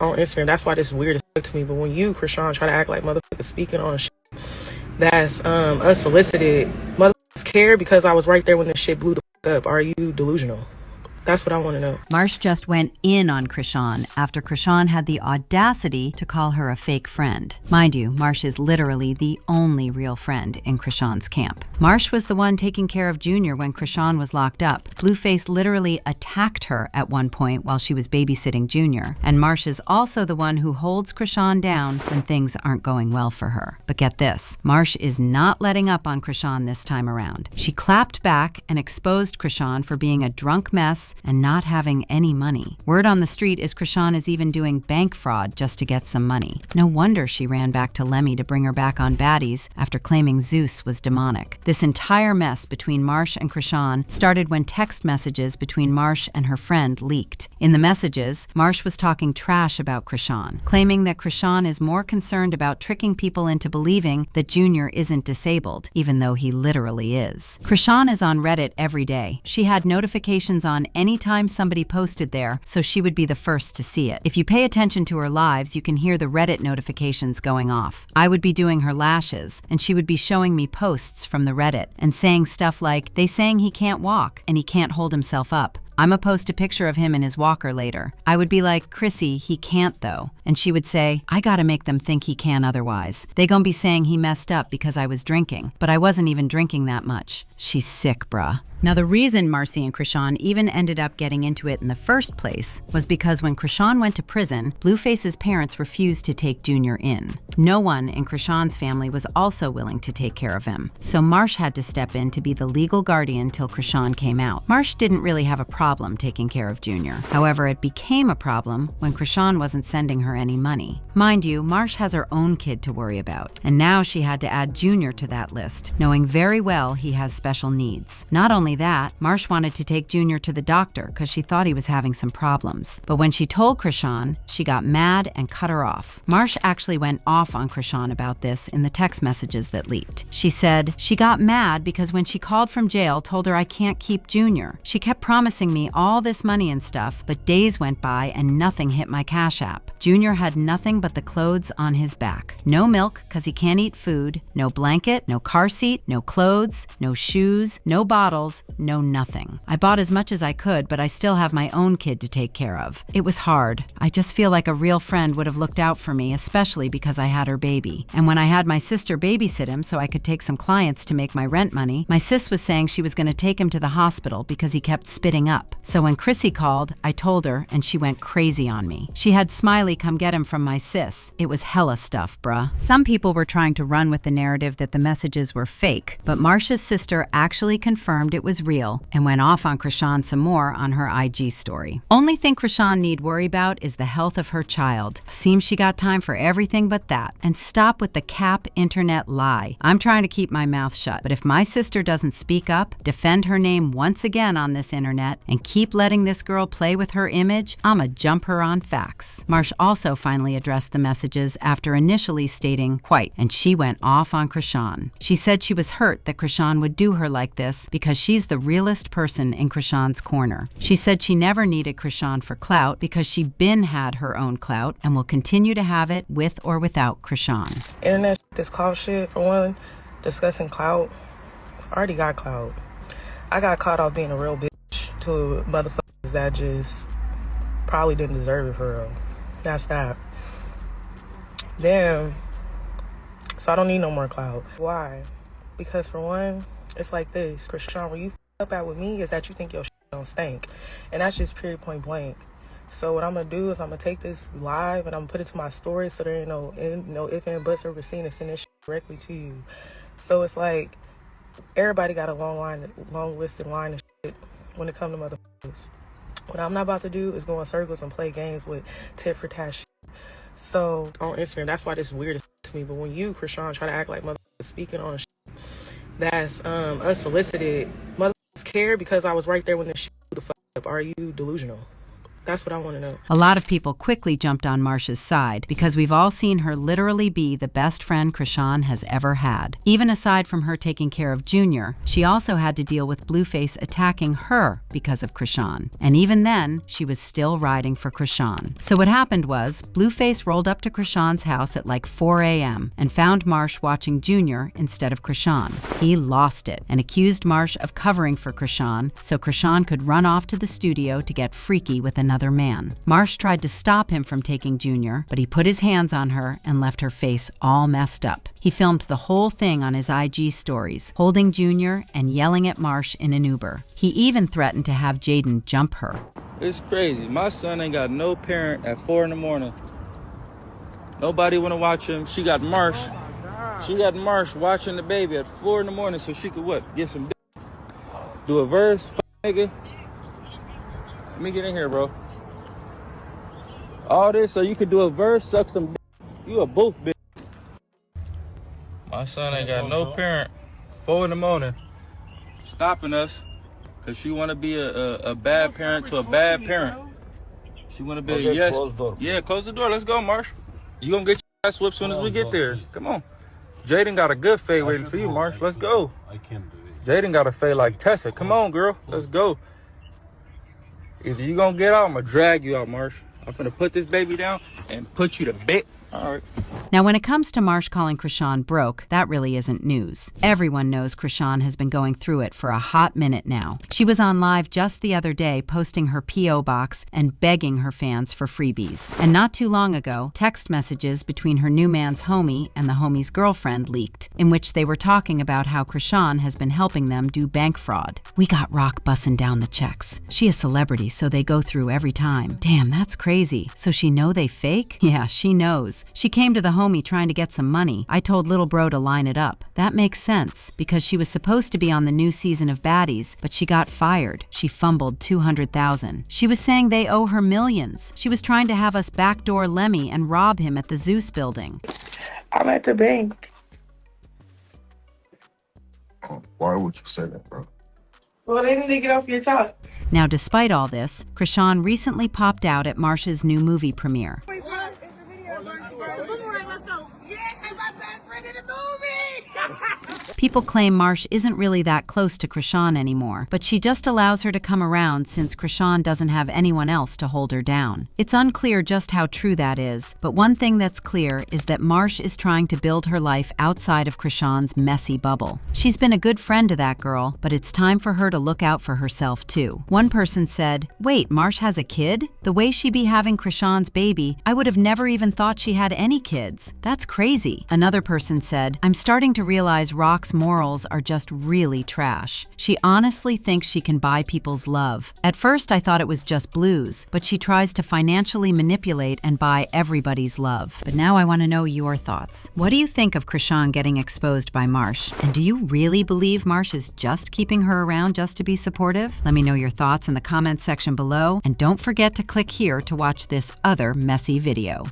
on Instagram. That's why this is weird as fuck to me. But when you, Chrisean, try to act like motherfuckers speaking on shit that's unsolicited, motherfuckers care because I was right there when the shit blew the fuck up. Are you delusional? That's what I want to know. Marsh just went in on Chrisean after Chrisean had the audacity to call her a fake friend. Mind you, Marsh is literally the only real friend in Chrisean's camp. Marsh was the one taking care of Junior when Chrisean was locked up. Blueface literally attacked her at one point while she was babysitting Junior. And Marsh is also the one who holds Chrisean down when things aren't going well for her. But get this, Marsh is not letting up on Chrisean this time around. She clapped back and exposed Chrisean for being a drunk mess and not having any money. Word on the street is Chrisean is even doing bank fraud just to get some money. No wonder she ran back to Lemmy to bring her back on baddies after claiming Zeus was demonic. This entire mess between Marsh and Chrisean started when text messages between Marsh and her friend leaked. In the messages, Marsh was talking trash about Chrisean, claiming that Chrisean is more concerned about tricking people into believing that Junior isn't disabled, even though he literally is. Chrisean is on Reddit every day. She had notifications on anytime somebody posted there, so she would be the first to see it. If you pay attention to her lives, you can hear the Reddit notifications going off. I would be doing her lashes, and she would be showing me posts from the Reddit and saying stuff like, "They saying he can't walk and he can't hold himself up. I'ma post a picture of him in his walker later." I would be like, "Chrissy, he can't though." And she would say, "I gotta make them think he can otherwise. They gon' be saying he messed up because I was drinking, but I wasn't even drinking that much." She's sick, bruh. Now, the reason Marcy and Chrisean even ended up getting into it in the first place was because when Chrisean went to prison, Blueface's parents refused to take Junior in. No one in Chrisean's family was also willing to take care of him, so Marsh had to step in to be the legal guardian till Chrisean came out. Marsh didn't really have a problem taking care of Junior. However, it became a problem when Chrisean wasn't sending her any money. Mind you, Marsh has her own kid to worry about, and now she had to add Junior to that list, knowing very well he has special needs. Not only that, Marsh wanted to take Junior to the doctor because she thought he was having some problems. But when she told Chrisean, she got mad and cut her off. Marsh actually went off on Chrisean about this in the text messages that leaked. She said, "She got mad because when she called from jail, told her I can't keep Junior. She kept promising me all this money and stuff, but days went by and nothing hit my Cash App. Junior had nothing but the clothes on his back. No milk because he can't eat food, no blanket, no car seat, no clothes, no shoes, no bottles, no nothing. I bought as much as I could, but I still have my own kid to take care of. It was hard. I just feel like a real friend would have looked out for me, especially because I had her baby. And when I had my sister babysit him so I could take some clients to make my rent money, my sis was saying she was going to take him to the hospital because he kept spitting up. So when Chrissy called, I told her and she went crazy on me. She had Smiley come get him from my sis. It was hella stuff, bruh." Some people were trying to run with the narrative that the messages were fake, but Marsh's sister actually confirmed it was real and went off on Chrisean some more on her IG story. Only thing Chrisean need worry about is the health of her child. Seems she got time for everything but that. And stop with the cap internet lie. I'm trying to keep my mouth shut, but if my sister doesn't speak up, defend her name once again on this internet, and keep letting this girl play with her image, I'ma jump her on facts. Marsh also finally addressed the messages after initially stating, quite, and she went off on Chrisean. She said she was hurt that Chrisean would do her like this because she's the realest person in Chrisean's corner. She said she never needed Chrisean for clout because she been had her own clout and will continue to have it with or without Chrisean. Internet this clout shit, for one, discussing clout. I already got clout. I got caught off being a real bitch to motherfuckers that just probably didn't deserve it for real. That's that. Damn. So I don't need no more clout. Why? Because for one, it's like this. Chrisean, where you up at with me is that you think your shit don't stink. And that's just period point blank. So what I'm going to do is I'm going to take this live and I'm going to put it to my story so there ain't no if and buts or receiving and send this shit directly to you. So it's like everybody got a long listed line of shit when it comes to motherfuckers. What I'm not about to do is go in circles and play games with tit for tat shit. So on Instagram, that's why this is weird as to me. But when you, Chrisean, try to act like motherfuckers speaking on shit that's unsolicited, motherfuckers care because I was right there when the shit blew the fuck up. Are you delusional? That's what I want to know. A lot of people quickly jumped on Marsh's side because we've all seen her literally be the best friend Chrisean has ever had. Even aside from her taking care of Junior, she also had to deal with Blueface attacking her because of Chrisean. And even then, she was still riding for Chrisean. So what happened was, Blueface rolled up to Chrisean's house at like 4 a.m. and found Marsh watching Junior instead of Chrisean. He lost it and accused Marsh of covering for Chrisean so Chrisean could run off to the studio to get freaky with another man. Marsh tried to stop him from taking Junior, but he put his hands on her and left her face all messed up. He filmed the whole thing on his IG stories, holding Junior and yelling at Marsh in an Uber. He even threatened to have Jaden jump her. It's crazy. My son ain't got no parent at 4 in the morning. Nobody want to watch him. She got Marsh. She got Marsh watching the baby at 4 in the morning so she could what? Get some dick. Do a verse, nigga. Let me get in here, bro. All this so you could do a verse, suck some dick. You a booth, bitch. My son ain't got no parent. 4 in the morning. Stopping us. Because she want to be a bad parent to a bad parent. She want to be a yes. Close door. Yeah, close the door. Let's go, Marsh. You going to get your ass whipped as soon as we get there. Come on. Jaden got a good fade waiting for you, Marsh. Let's go. I can't do it. Jaden got a fade like Tessa. Come on, girl. Let's go. Either you going to get out, I'm going to drag you out, Marsh. I'm going to put this baby down and put you to bed. All right. Now, when it comes to Marsh calling Chrisean broke, that really isn't news. Everyone knows Chrisean has been going through it for a hot minute now. She was on live just the other day posting her P.O. box and begging her fans for freebies. And not too long ago, text messages between her new man's homie and the homie's girlfriend leaked, in which they were talking about how Chrisean has been helping them do bank fraud. We got Rock bussin' down the checks. She a celebrity, so they go through every time. Damn, that's crazy. So she know they fake? Yeah, she knows. She came to the homie trying to get some money. I told little bro to line it up. That makes sense, because she was supposed to be on the new season of Baddies, but she got fired. She fumbled $200,000. She was saying they owe her millions. She was trying to have us backdoor Lemmy and rob him at the Zeus building. I'm at the bank. Why would you say that, bro? Well, they need to get off your top. Now, despite all this, Chrisean recently popped out at Marsh's new movie premiere. Let's go. Yeah, my best friend in the movie. People claim Marsh isn't really that close to Chrisean anymore, but she just allows her to come around since Chrisean doesn't have anyone else to hold her down. It's unclear just how true that is, but one thing that's clear is that Marsh is trying to build her life outside of Chrisean's messy bubble. She's been a good friend to that girl, but it's time for her to look out for herself too. One person said, "Wait, Marsh has a kid? The way she be having Chrisean's baby, I would have never even thought she had any kids. That's crazy." Another person said, "I'm starting to realize Rock's morals are just really trash. She honestly thinks she can buy people's love. At first I thought it was just blues, but she tries to financially manipulate and buy everybody's love." But now I want to know your thoughts. What do you think of Chrisean getting exposed by Marsh? And do you really believe Marsh is just keeping her around just to be supportive? Let me know your thoughts in the comments section below, and don't forget to click here to watch this other messy video.